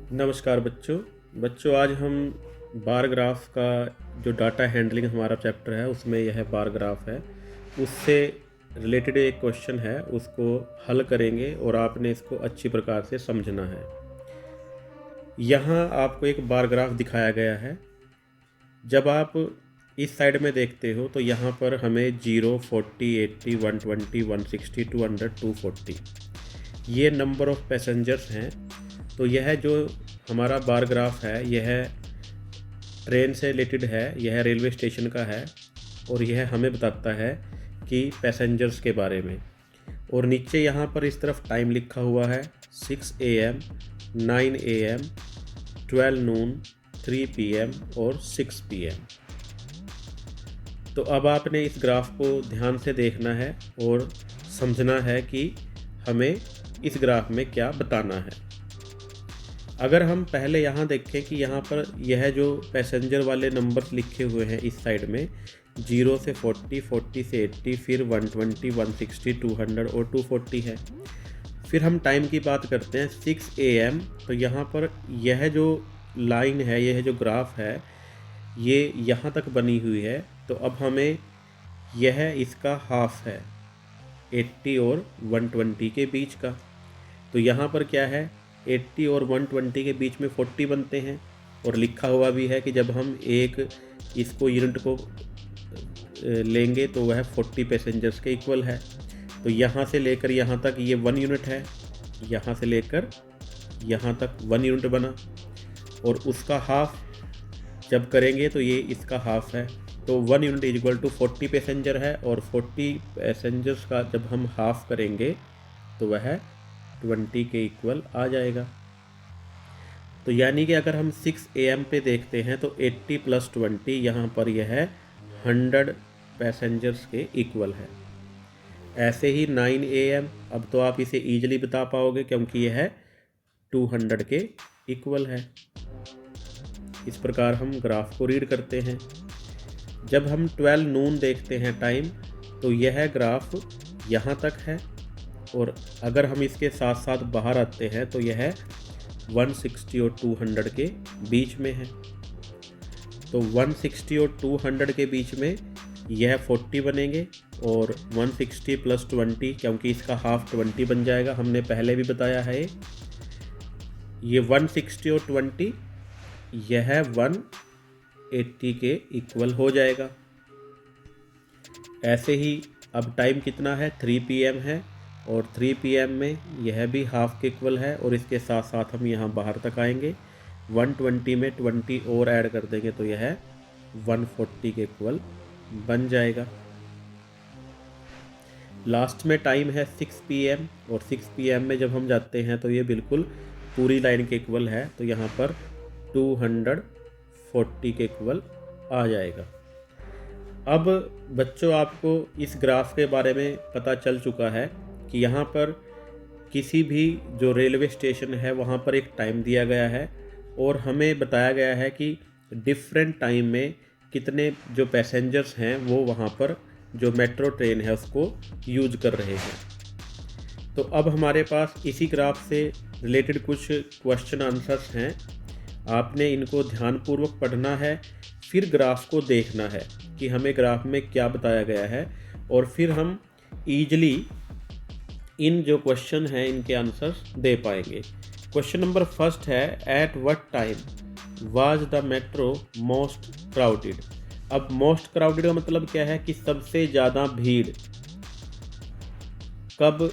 नमस्कार बच्चों आज हम बार ग्राफ का जो डाटा हैंडलिंग हमारा चैप्टर है उसमें यह बार ग्राफ है, उससे रिलेटेड एक क्वेश्चन है, उसको हल करेंगे और आपने इसको अच्छी प्रकार से समझना है। यहाँ आपको एक बार ग्राफ दिखाया गया है। जब आप इस साइड में देखते हो तो यहाँ पर हमें 0, 40, 80, 120, 160, 200, 240 ये नंबर ऑफ़ पैसेंजर्स हैं। तो यह जो हमारा बार ग्राफ है यह ट्रेन से रिलेटेड है, यह रेलवे स्टेशन का है और यह हमें बताता है कि पैसेंजर्स के बारे में। और नीचे यहाँ पर इस तरफ टाइम लिखा हुआ है 6 AM, 9 AM, 12 नून, 3 PM और 6 PM। तो अब आपने इस ग्राफ को ध्यान से देखना है और समझना है कि हमें इस ग्राफ में क्या बताना है। अगर हम पहले यहाँ देखें कि यहाँ पर यह जो पैसेंजर वाले नंबर्स लिखे हुए हैं इस साइड में 0 से 40, 40 से 80, फिर 120, 160, 200 और 240 है। फिर हम टाइम की बात करते हैं 6 AM। तो यहाँ पर यह जो लाइन है, यह जो ग्राफ है, ये यहाँ तक बनी हुई है। तो अब हमें यह इसका हाफ है 80 और 120 के बीच का। तो यहाँ पर क्या है, 80 और 120 के बीच में 40 बनते हैं और लिखा हुआ भी है कि जब हम एक इसको यूनिट को लेंगे तो वह 40 पैसेंजर्स के इक्वल है। तो यहाँ से लेकर यहाँ तक ये 1 यूनिट है, यहाँ से लेकर यहाँ तक 1 यूनिट बना और उसका हाफ जब करेंगे तो ये इसका हाफ है। तो 1 unit is equal to 40 passenger है और 40 पैसेंजर्स का जब हम हाफ करेंगे तो वह 20 के इक्वल आ जाएगा। तो यानी कि अगर हम 6 AM पे देखते हैं तो 80 + 20 यहाँ पर यह 100 पैसेंजर्स के इक्वल है। ऐसे ही 9 AM, अब तो आप इसे ईजिली बता पाओगे क्योंकि यह 200 के इक्वल है। इस प्रकार हम ग्राफ को रीड करते हैं। जब हम 12 नून देखते हैं टाइम, तो यह ग्राफ यहाँ तक है और अगर हम इसके साथ साथ बाहर आते हैं तो यह 160 और 200 के बीच में है। तो 160 और 200 के बीच में यह 40 बनेंगे और 160 + 20 क्योंकि इसका हाफ 20 बन जाएगा, हमने पहले भी बताया है। ये 160 और 20 यह 180 के इक्वल हो जाएगा। ऐसे ही अब टाइम कितना है, 3 PM है और 3 PM में यह भी हाफ के इक्वल है और इसके साथ साथ हम यहाँ बाहर तक आएंगे। 120 में 20 और ऐड कर देंगे तो यह 140 के इक्वल बन जाएगा। लास्ट में टाइम है 6 PM और 6 PM में जब हम जाते हैं तो ये बिल्कुल पूरी लाइन के इक्वल है। तो यहाँ पर 240 के इक्वल आ जाएगा। अब बच्चों आपको इस ग्राफ के बारे में पता चल चुका है कि यहाँ पर किसी भी जो रेलवे स्टेशन है वहाँ पर एक टाइम दिया गया है और हमें बताया गया है कि डिफरेंट टाइम में कितने जो पैसेंजर्स हैं वो वहाँ पर जो मेट्रो ट्रेन है उसको यूज कर रहे हैं। तो अब हमारे पास इसी ग्राफ से रिलेटेड कुछ क्वेश्चन आंसर्स हैं। आपने इनको ध्यानपूर्वक पढ़ना है, फिर ग्राफ को देखना है कि हमें ग्राफ में क्या बताया गया है और फिर हम ईजिली इन जो क्वेश्चन हैं इनके आंसर्स दे पाएंगे। क्वेश्चन नंबर फर्स्ट है, at what time was the metro most crowded. अब मोस्ट क्राउडेड का मतलब क्या है कि सबसे ज़्यादा भीड़ कब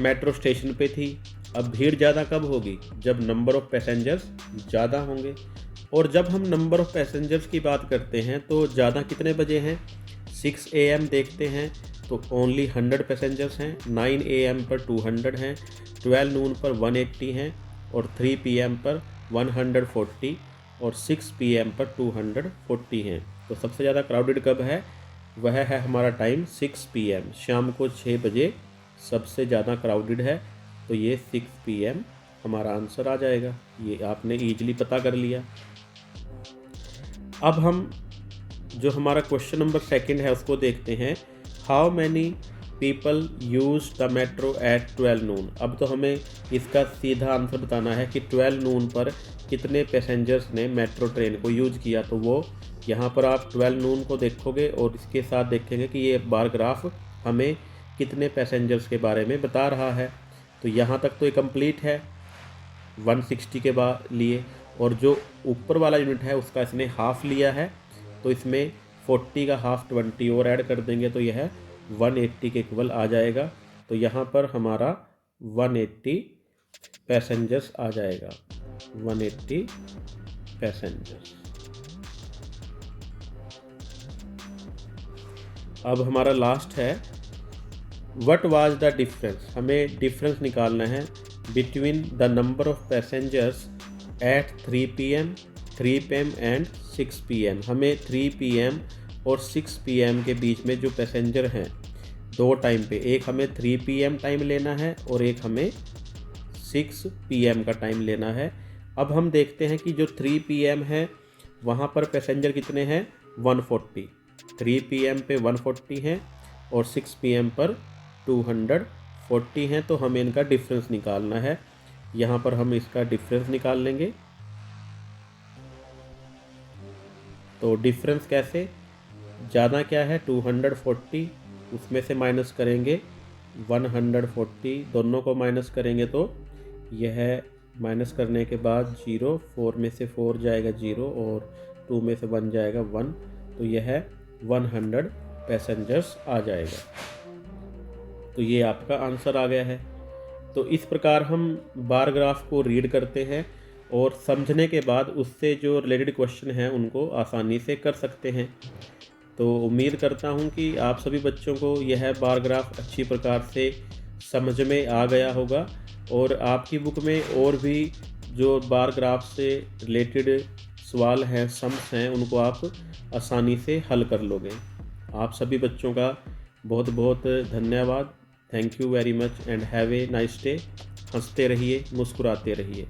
मेट्रो स्टेशन पे थी। अब भीड़ ज़्यादा कब होगी, जब नंबर ऑफ़ पैसेंजर्स ज़्यादा होंगे। और जब हम नंबर ऑफ़ पैसेंजर्स की बात करते हैं तो ज़्यादा कितने बजे हैं, 6 AM देखते हैं तो ओनली 100 पैसेंजर्स हैं, 9 AM पर 200 हैं, 12 नून पर 180 हैं और 3 PM पर 140 और 6 PM पर 240 हैं। तो सबसे ज़्यादा क्राउडेड कब है, वह है हमारा टाइम 6 PM, शाम को 6 बजे सबसे ज़्यादा क्राउडेड है। तो ये 6 PM हमारा आंसर आ जाएगा। ये आपने ईजिली पता कर लिया। अब हम जो हमारा क्वेश्चन नंबर सेकंड है उसको देखते हैं। How many people use the metro at 12 noon. अब तो हमें इसका सीधा आंसर बताना है कि 12 नून पर कितने पैसेंजर्स ने मेट्रो ट्रेन को यूज किया। तो वो यहाँ पर आप 12 नून को देखोगे और इसके साथ देखेंगे कि ये बार ग्राफ हमें कितने पैसेंजर्स के बारे में बता रहा है। तो यहाँ तक तो ये कंप्लीट है 160 के बाद लिए, और जो ऊपर वाला यूनिट है उसका इसने हाफ लिया है, तो इसमें 40 का हाफ 20 और ऐड कर देंगे तो यह 180 के इक्वल आ जाएगा। तो यहाँ पर हमारा 180 पैसेंजर्स आ जाएगा, 180 पैसेंजर्स। अब हमारा लास्ट है व्हाट वाज द डिफरेंस। हमें डिफरेंस निकालना है between the number of passengers at 3 PM, 3 PM and 6 PM। हमें 3 PM और 6 PM के बीच में जो पैसेंजर हैं दो टाइम पे, एक हमें 3 PM टाइम लेना है और एक हमें 6 PM का टाइम लेना है। अब हम देखते हैं कि जो 3 PM है वहाँ पर पैसेंजर कितने हैं, 140। 3 PM पे 140 हैं और 6 PM पर 240 हैं। तो हमें इनका डिफरेंस निकालना है। यहाँ पर हम इसका डिफरेंस निकाल लेंगे। तो डिफरेंस कैसे, ज़्यादा क्या है 240, उसमें से माइनस करेंगे 140, दोनों को माइनस करेंगे तो यह माइनस करने के बाद 0, 4 में से 4 जाएगा 0 और 2 में से 1 जाएगा 1, तो यह 100 पैसेंजर्स आ जाएगा। तो ये आपका आंसर आ गया है। तो इस प्रकार हम बार ग्राफ को रीड करते हैं और समझने के बाद उससे जो रिलेटेड क्वेश्चन हैं उनको आसानी से कर सकते हैं। तो उम्मीद करता हूं कि आप सभी बच्चों को यह बार ग्राफ अच्छी प्रकार से समझ में आ गया होगा और आपकी बुक में और भी जो बार ग्राफ से रिलेटेड सवाल हैं, सम्स हैं, उनको आप आसानी से हल कर लोगे। आप सभी बच्चों का बहुत बहुत धन्यवाद। Thank you very much and have a nice day. हंसते रहिए, मुस्कुराते रहिए।